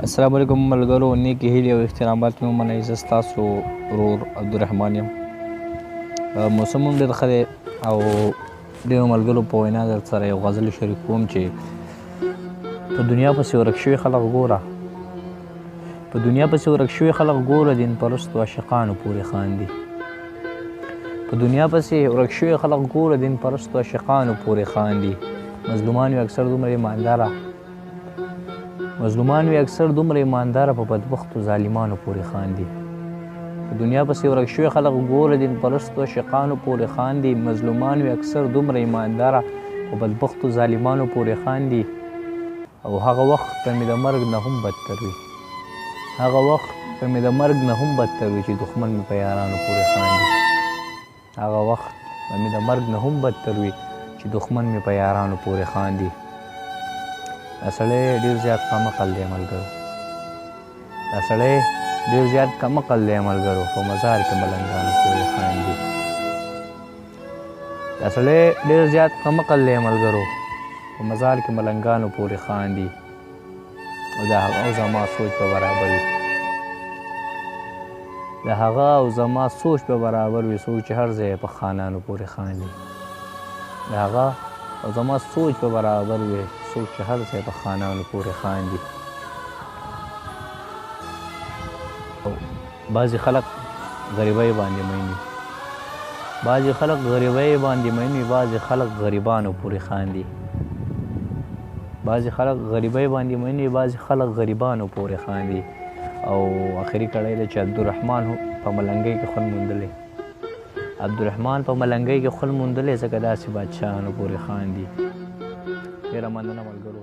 السلام علیکم ملګرو، نیکې هیلې او احترامات مې ومنئ. زه ستاسو ورور عبدالرحمن یم. موسم هم ډېر ښه دی او ډېرو ملګرو په وینا در سره یو غزل شریکوم چې په دنیا پسې ورک شوي خلک ګوره، په دنیا پسې ورک شوي خلک ګوره، دین پرستو عاشقانو پورې خاندي. په دنیا پسې ورک شوي خلک ګوره، دین پرستو عاشقانو پورې خاندي. مظلومان وي اکثر دومره ایمانداره، مظلومان وي اکثر دومره ایمانداره، په بدبختو ظالمانو پورې خاندي. په دنیا پسې ورک شوي خلک ګوره، دین پرستو عاشقانو پورې خاندي. مظلومان وي اکثر دومره ایمانداره، په بدبختو ظالمانو پورې خاندي. او هغه وخت به مې د مرګ نه هم بدتر وي، هغه وخت به مې د مرګ نه هم بدتر وي چې دښمن مې په یارانو پورې خاندي. هغه وخت به مې د مرګ نه هم بدتر وي چې دښمن مې په یارانو پورې خاندي. دا سړی ډېر زیات کم عقل دی ملګرو، دا سړی ډېر زیات کم عقل دی ملګرو، په مزار کې ملنګانو پورې خاندي. دا سړی ډېر زیات کم عقل دی ملګرو، په مزار کې ملنګانو پورې خاندي. او د هغه او زما سوچ به برابر وي، د هغه او زما سوچ به برابر وي، څوک چې هر ځای په خانانو پورې خاندي. د هغه او زما سوچ به برابر وي، څوک چې هر ځای په خانانو پورې خاندي. بعضې خلک غریبۍ باندې مین وي، بعضې خلک غریبۍ باندې مین وي، بعضې خلک غریبانو پورې خاندي. بعضې خلک غریبۍ باندې مین وي، بعضې خلک غریبانو پورې خاندي. او آخري کړی دی چې عبدالرحمن په ملنګۍ کې خوند موندلی، عبدالرحمن په ملنګۍ کې خوند موندلی، ځکه داسې بادشاهانو پورې خاندي. ډېره مننه ملګرو.